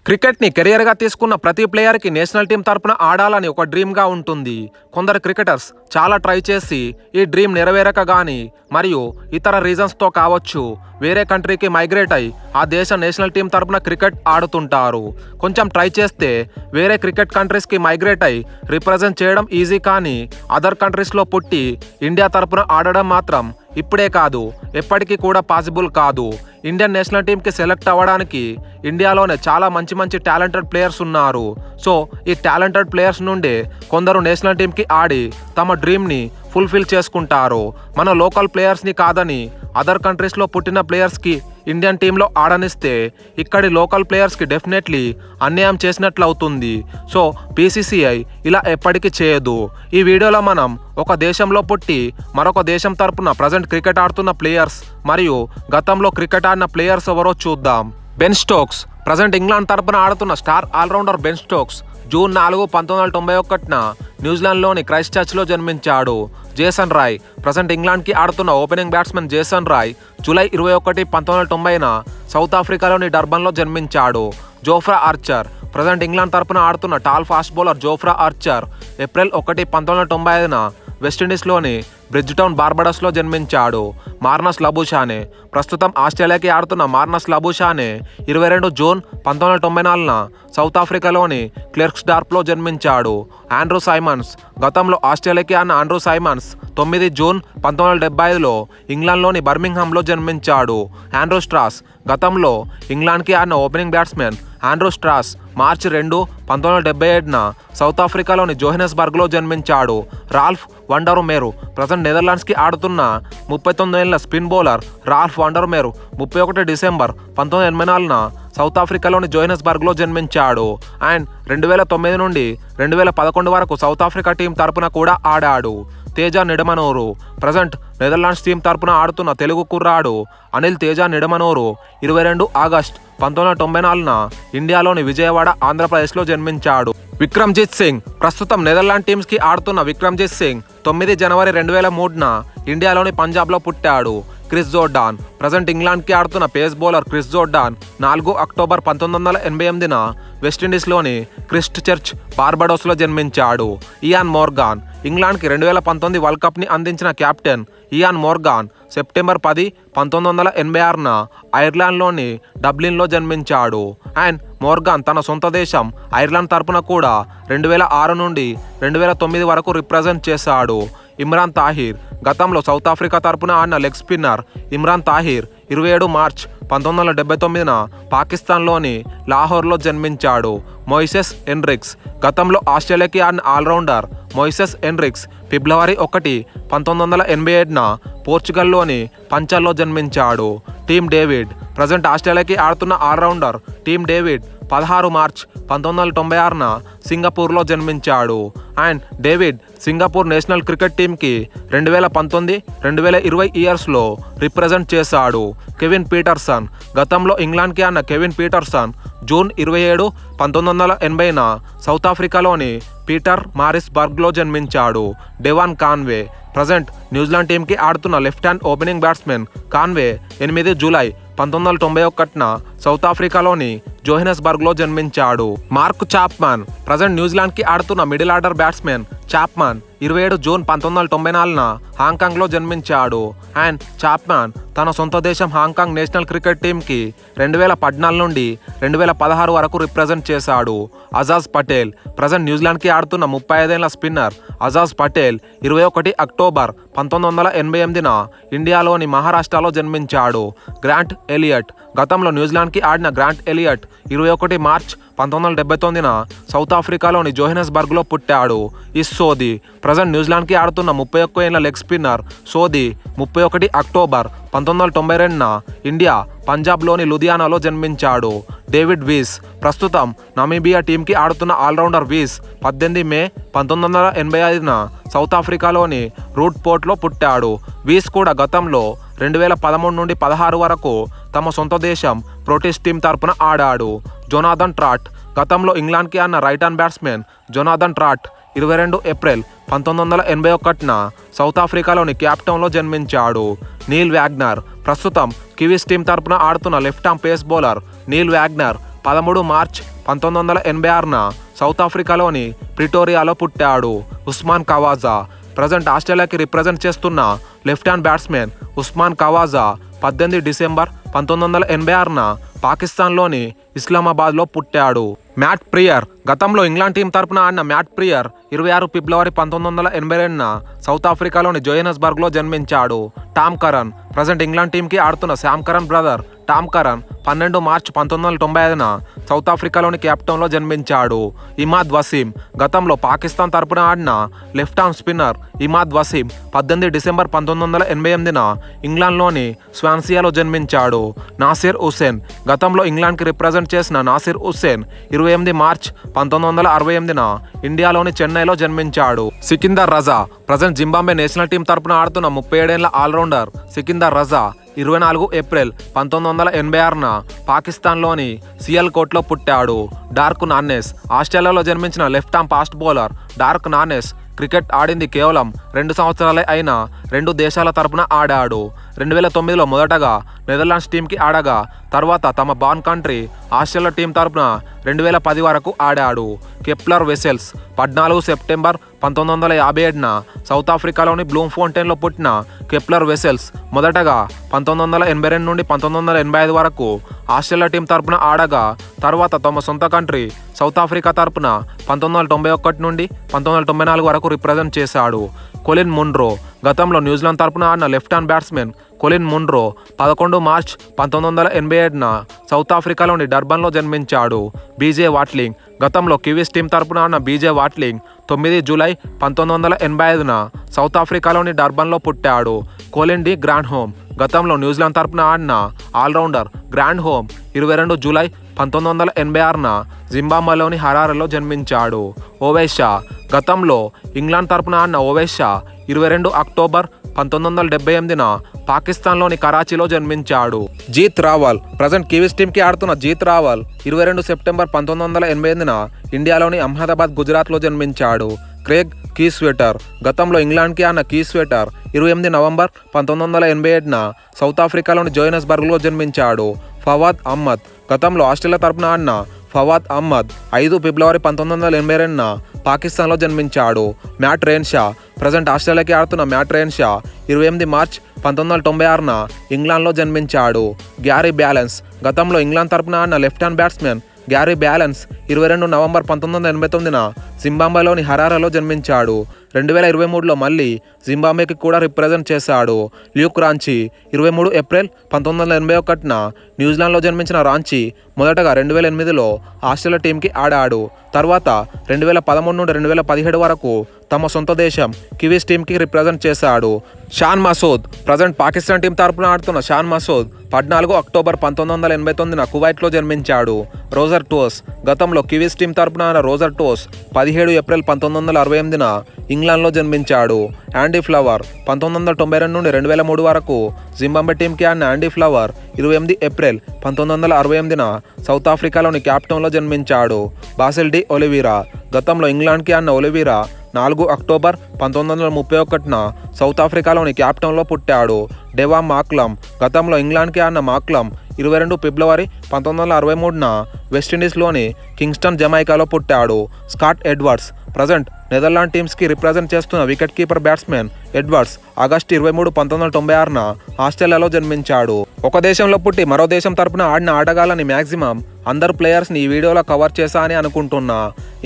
క్రికెట్ని కెరియర్గా తీసుకున్న ప్రతి ప్లేయర్కి national team తరపున ఆడాలని ఒక డ్రీమ్గా ఉంటుంది. కొందరు క్రికెటర్స్ చాలా ట్రై చేసి ఈ డ్రీమ్ నెరవేరక గానీ మరియు ఇతర రీజన్స్తో కావచ్చు వేరే కంట్రీకి మైగ్రేట్ అయి ఆ దేశ నేషనల్ టీం తరపున క్రికెట్ ఆడుతుంటారు. కొంచెం ట్రై చేస్తే వేరే క్రికెట్ కంట్రీస్కి మైగ్రేట్ అయి రిప్రజెంట్ చేయడం ఈజీ, కానీ అదర్ కంట్రీస్లో పుట్టి ఇండియా తరపున ఆడడం మాత్రం ఇప్పుడే కాదు ఎప్పటికీ కూడా పాసిబుల్ కాదు. ఇండియన్ నేషనల్ టీంకి సెలెక్ట్ అవ్వడానికి ఇండియాలోనే చాలా మంచి టాలెంటెడ్ ప్లేయర్స్ ఉన్నారు. సో ఈ టాలెంటెడ్ ప్లేయర్స్ నుండి కొందరు నేషనల్ టీంకి ఆడి తమ డ్రీమ్ని ఫుల్ఫిల్ చేసుకుంటారు. మన లోకల్ ప్లేయర్స్ని కాదని అదర్ కంట్రీస్లో పుట్టిన ప్లేయర్స్కి ఇండియన్ టీంలో ఆడనిస్తే ఇక్కడి లోకల్ ప్లేయర్స్కి డెఫినెట్లీ అన్యాయం చేసినట్లు అవుతుంది. సో బీసీసీఐ ఇలా ఎప్పటికీ చేయదు. ఈ వీడియోలో మనం ఒక దేశంలో పుట్టి మరొక దేశం తరపున ప్రజెంట్ క్రికెట్ ఆడుతున్న ప్లేయర్స్ మరియు గతంలో క్రికెట్ ఆడిన ప్లేయర్స్ ఎవరో చూద్దాం. బెన్ స్టోక్స్ ప్రజెంట్ ఇంగ్లాండ్ తరపున ఆడుతున్న star allrounder Ben Stokes June 4, 1991న న్యూజిలాండ్లోని క్రైస్ట్ చర్చ్లో జన్మించాడు. జేసన్ రాయ్ ప్రజెంట్ ఇంగ్లాండ్కి ఆడుతున్న opening batsmen Jason Roy July 21, 1990న సౌత్ ఆఫ్రికాలోని డర్బన్లో జన్మించాడు. జోఫ్రా ఆర్చర్ ప్రజెంట్ ఇంగ్లాండ్ తరపున ఆడుతున్న tall fast bowler Jofra Archer April 1, 1995న వెస్టిండీస్లోని బ్రిడ్జ్టౌన్ బార్బడస్లో జన్మించాడు. మార్నస్ లబూషానే ప్రస్తుతం ఆస్ట్రేలియాకి ఆడుతున్న మార్నస్ లబూషానే 22 జూన్ 1994న సౌత్ ఆఫ్రికాలోని క్లెర్క్స్డార్ప్లో జన్మించాడు. ఆండ్రూ సైమన్స్ గతంలో ఆస్ట్రేలియాకి ఆడిన ఆండ్రూ సైమన్స్ 9 జూన్ 1975లో ఇంగ్లాండ్లోని బర్మింగ్హామ్లో జన్మించాడు. ఆండ్రూ స్ట్రాస్ గతంలో ఇంగ్లాండ్కి ఆడిన ఓపెనింగ్ బ్యాట్స్మెన్ ఆండ్రూ స్ట్రాస్ మార్చి 2, 1977న సౌత్ ఆఫ్రికాలోని జోహెనెస్బర్గ్లో జన్మించాడు. రాల్ఫ్ వండర్మేరు ప్రజెంట్ నెదర్లాండ్స్కి ఆడుతున్న 39 ఏళ్ల spin bowler Ralph van der Merwe 31 December 1984న సౌత్ ఆఫ్రికాలోని జోహెనెస్బర్గ్లో జన్మించాడు. అండ్ 2009 నుండి 2011 వరకు సౌత్ ఆఫ్రికా టీం తరపున కూడా ఆడాడు. Teja Nidamanuru present Netherlands team తరపున ఆడుతున్న తెలుగు కుర్రాడు అనిల్ తేజ నిడమనూరు 22 ఆగస్ట్ 1994న ఇండియాలోని విజయవాడ, ఆంధ్రప్రదేశ్లో జన్మించాడు. విక్రమ్జిత్ సింగ్ ప్రస్తుతం నెదర్లాండ్ టీమ్స్కి ఆడుతున్న విక్రమ్జిత్ సింగ్ 9 జనవరి 2003న ఇండియాలోని పంజాబ్లో పుట్టాడు. క్రిస్ జోర్డాన్ ప్రజెంట్ ఇంగ్లాండ్కి ఆడుతున్న pace bowler Chris Jordan 4 October 1988న వెస్టిండీస్లోని క్రిస్ట్ చర్చ్ బార్బడోస్లో జన్మించాడు. ఇయాన్ మోర్గాన్ ఇంగ్లాండ్కి 2019 వరల్డ్ కప్ని అందించిన కెప్టెన్ ఇయాన్ మోర్గాన్ సెప్టెంబర్ 10, 1986న ఐర్లాండ్లోని డబ్లిన్లో జన్మించాడు. అండ్ మోర్గాన్ తన సొంత దేశం ఐర్లాండ్ తరపున కూడా 2006 నుండి 2009 వరకు రిప్రజెంట్ చేశాడు. ఇమ్రాన్ తాహిర్ గతంలో సౌత్ ఆఫ్రికా తరపున ఆడిన leg spinner Imran Tahir 27 March 1979న పాకిస్తాన్లోని లాహోర్లో జన్మించాడు. మొయిసెస్ ఎన్రిక్స్ గతంలో ఆస్ట్రేలియాకి ఆడిన ఆల్రౌండర్ మొయిసెస్ ఎన్రిక్స్ ఫిబ్రవరి 1, 1987న పోర్చుగల్లోని పంచల్లో జన్మించాడు. టీమ్ డేవిడ్ ప్రజెంట్ ఆస్ట్రేలియాకి ఆడుతున్న ఆల్రౌండర్ టీమ్ డేవిడ్ 16 మార్చ్ 1996న సింగపూర్లో జన్మించాడు. And David Singapore national cricket టీంకి 2019, 2020 ఇయర్స్లో రిప్రజెంట్ చేశాడు. కెవిన్ పీటర్సన్ గతంలో ఇంగ్లాండ్కి ఆడిన కెవిన్ పీటర్సన్ జూన్ 27, 1980న సౌత్ ఆఫ్రికాలోని పీటర్ మారిస్బర్గ్లో జన్మించాడు. డెవాన్ కాన్వే ప్రజెంట్ న్యూజిలాండ్ టీంకి ఆడుతున్న left hand opening batsmen Conway 8 July 1991న సౌత్ ఆఫ్రికాలోని జోహెనెస్బర్గ్లో జన్మించాడు. మార్క్ చాప్మన్ ప్రజెంట్ న్యూజిలాండ్కి ఆడుతున్న middle order batsmen Chapman 27 June 1994న హాంకాంగ్లో జన్మించాడు. అండ్ చాప్మన్ తన సొంత దేశం హాంకాంగ్ నేషనల్ క్రికెట్ టీంకి 2014 నుండి 2016 వరకు రిప్రజెంట్ చేశాడు. అజాజ్ పటేల్ ప్రజెంట్ న్యూజిలాండ్కి ఆడుతున్న 35 ఏళ్ల స్పిన్నర్ అజాజ్ పటేల్ 21 అక్టోబర్ 1988న ఇండియాలోని మహారాష్ట్రలో జన్మించాడు. గ్రాంట్ ఎలియట్ గతంలో న్యూజిలాండ్కి ఆడిన గ్రాంట్ ఎలియట్ 21 మార్చ్ 1979న సౌత్ ఆఫ్రికాలోని జోహెనెస్బర్గ్లో పుట్టాడు. సోది ప్రజెంట్ న్యూజిలాండ్కి ఆడుతున్న 31 ఏళ్ల లెగ్ స్పిన్నర్ సోది 31 అక్టోబర్ 1992న ఇండియా పంజాబ్లోని లుధియానాలో జన్మించాడు. డేవిడ్ వీస్ ప్రస్తుతం నమీబియా టీంకి ఆడుతున్న ఆల్రౌండర్ వీస్ 18 మే 1985న సౌత్ ఆఫ్రికాలోని రూట్ పోర్ట్లో పుట్టాడు. వీస్ కూడా గతంలో 2013 నుండి 16 వరకు తమ సొంత దేశం ప్రోటీస్ టీం తరపున ఆడాడు. జొనాథన్ ట్రాట్ గతంలో ఇంగ్లాండ్కి ఆడిన right hand batsmen Jonathan Trott 22 April 1981న సౌత్ ఆఫ్రికాలోని క్యాప్టౌన్లో జన్మించాడు. నీల్ వ్యాగ్నర్ ప్రస్తుతం కివీస్ టీం తరపున ఆడుతున్న left arm pace bowler Neil Wagner 13 March 1986న సౌత్ ఆఫ్రికాలోని ప్రిటోరియాలో పుట్టాడు. ఉస్మాన్ ఖవాజా ప్రజెంట్ ఆస్ట్రేలియాకి రిప్రజెంట్ చేస్తున్న left hand batsmen Usman Khawaja 18 December 1986న పాకిస్తాన్లోని ఇస్లామాబాద్లో పుట్టాడు. మ్యాట్ ప్రియర్ గతంలో ఇంగ్లాండ్ టీం తరపున ఆడిన మ్యాట్ ప్రియర్ 26 ఫిబ్రవరి 1982న సౌత్ ఆఫ్రికాలోని జోహెనస్బర్గ్లో జన్మించాడు. టామ్ కరన్ ప్రజెంట్ ఇంగ్లాండ్ టీంకి ఆడుతున్న Sam Curran brother Tom Curran 12 March 1995న సౌత్ ఆఫ్రికాలోని కేప్టౌన్లో జన్మించాడు. ఇమాద్ వసీం గతంలో పాకిస్తాన్ తరపున ఆడిన left arm spinner Imad Wasim 18 December 1988న ఇంగ్లాండ్లోని స్వాన్సియాలో జన్మించాడు. నాసిర్ హుస్సేన్ గతంలో ఇంగ్లాండ్కి రిప్రజెంట్ చేసిన నాసిర్ హుస్సేన్ 28 మార్చ్ 1968న ఇండియాలోని చెన్నైలో జన్మించాడు. Sikandar Raza present Zimbabwe national team తరపున ఆడుతున్న 37 ఏళ్ల ఆల్రౌండర్ సికిందర్ రజా 24 ఏప్రిల్ 1986న పాకిస్తాన్లోని సియాల్కోట్లో పుట్టాడు. డార్క్ నాన్నెస్ ఆస్ట్రేలియాలో జన్మించిన left arm fast bowler Dirk Nannes cricket ఆడింది కేవలం 2 సంవత్సరాలే అయినా 2 దేశాల తరపున ఆడాడు. 2009లో మొదటగా నెదర్లాండ్స్ టీంకి ఆడగా తర్వాత తమ బార్న్ కంట్రీ ఆస్ట్రేలియా టీం తరపున 2010 వరకు ఆడాడు. కెప్లర్ వెసెల్స్ 14 సెప్టెంబర్ 1957న సౌత్ ఆఫ్రికాలోని బ్లూమ్ఫోంటైన్లో పుట్టిన కెప్లర్ వెసెల్స్ మొదటగా 1982 నుండి 1985 వరకు ఆస్ట్రేలియా టీం తరపున ఆడగా తర్వాత తమ సొంత కంట్రీ సౌత్ ఆఫ్రికా తరపున 1991 నుండి 1994 వరకు రిప్రజెంట్ చేశాడు. కొలిన్ మున్రో గతంలో న్యూజిలాండ్ తరపున ఆడిన left hand batsmen Colin Munro 11 March 1987న సౌత్ ఆఫ్రికాలోని డర్బన్లో జన్మించాడు. బీజే వాట్లింగ్ గతంలో కివీస్ టీం తరపున ఆడిన బీజే వాట్లింగ్ 9 జూలై 1985న సౌత్ ఆఫ్రికాలోని డర్బన్లో పుట్టాడు. కోలిన్ డి గ్రాండ్ హోమ్ గతంలో న్యూజిలాండ్ తరపున ఆడిన ఆల్రౌండర్ గ్రాండ్ హోమ్ 22 జూలై 1986న జింబాబ్వేలోని హరారెలో జన్మించాడు. ఓవైస్ షా గతంలో ఇంగ్లాండ్ తరపున ఆడిన ఓవైస్ షా 22 అక్టోబర్ 1978న పాకిస్తాన్లోని కరాచీలో జన్మించాడు. జీత్ రావల్ ప్రజెంట్ కివీస్ టీంకి ఆడుతున్న జీత్ రావల్ 22 సెప్టెంబర్ 1988న ఇండియాలోని అహ్మదాబాద్ గుజరాత్లో జన్మించాడు. క్రేగ్ కీస్వేటర్ గతంలో ఇంగ్లాండ్కి ఆడిన కీస్వేటర్ 28 నవంబర్ 1987న సౌత్ ఆఫ్రికాలోని జోహెనస్బర్గ్లో జన్మించాడు. ఫవాద్ అహ్మద్ గతంలో ఆస్ట్రేలియా తరపున ఆడిన ఫవాద్ అహ్మద్ 5 ఫిబ్రవరి 1982న పాకిస్తాన్లో జన్మించాడు. మ్యాట్ రెయిన్షా ప్రజెంట్ ఆస్ట్రేలియాకి ఆడుతున్న మ్యాట్ రెయిన్షా 28 మార్చ్ 1996న ఇంగ్లాండ్లో జన్మించాడు. గ్యారీ బ్యాలెన్స్ గతంలో ఇంగ్లాండ్ తరపున ఆడిన left hand batsmen Gary Ballance 22 November 1989న జింబాబ్వేలోని హరారెలో జన్మించాడు. 2023లో మళ్ళీ జింబాబ్వేకి కూడా రిప్రజెంట్ చేశాడు. ల్యూక్ రాంచీ 23 ఏప్రిల్ 1981న న్యూజిలాండ్లో జన్మించిన రాంచీ మొదటగా 2008లో ఆస్ట్రేలియా టీంకి ఆడాడు. తర్వాత 2013 నుండి 2017 వరకు తమ సొంత దేశం కివీస్ టీంకి రిప్రజెంట్ చేశాడు. షాన్ మసూద్ ప్రజెంట్ పాకిస్తాన్ టీం తరపున ఆడుతున్న షాన్ మసూద్ 14 అక్టోబర్ 1989న కువైట్లో జన్మించాడు. రోజర్ టోస్ గతంలో కివీస్ టీం తరపున రోజర్ టోస్ 17 ఏప్రిల్ 1968న ఇంగ్లాండ్లో జన్మించాడు. యాండీ ఫ్లవర్ 1992 నుండి 2003 వరకు జింబాబ్వే టీంకి ఆడిన యాండీ ఫ్లవర్ 28 ఏప్రిల్ 1968న సౌత్ ఆఫ్రికాలోని క్యాప్టౌన్లో జన్మించాడు. బాసిల్ డి ఒలివీరా గతంలో ఇంగ్లాండ్కి ఆడిన ఒలివీరా 4 అక్టోబర్ 1931న సౌత్ ఆఫ్రికాలోని క్యాప్టౌన్లో పుట్టాడు. డెవా మాక్లమ్ గతంలో ఇంగ్లాండ్కి ఆడిన మాక్లమ్ 22 ఫిబ్రవరి 1963న వెస్టిండీస్లోని కింగ్స్టన్ జమైకాలో పుట్టాడు. స్కాట్ ఎడ్వర్డ్స్ ప్రజెంట్ నెదర్లాండ్ టీమ్స్కి రిప్రజెంట్ చేస్తున్న wicket keeper batsmen Edwards August 23 1996న ఆస్ట్రేలియాలో జన్మించాడు. ఒక దేశంలో పుట్టి మరో దేశం తరపున ఆడిన ఆటగాళ్ళని మ్యాక్సిమం అందరు ప్లేయర్స్ని ఈ వీడియోలో కవర్ చేశా అని అనుకుంటున్నా.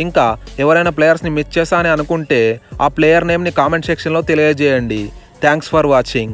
ఇంకా ఎవరైనా ప్లేయర్స్ని మిస్ చేశా అని అనుకుంటే ఆ ప్లేయర్ నేమ్ని కామెంట్ సెక్షన్లో తెలియజేయండి. Thanks for watching.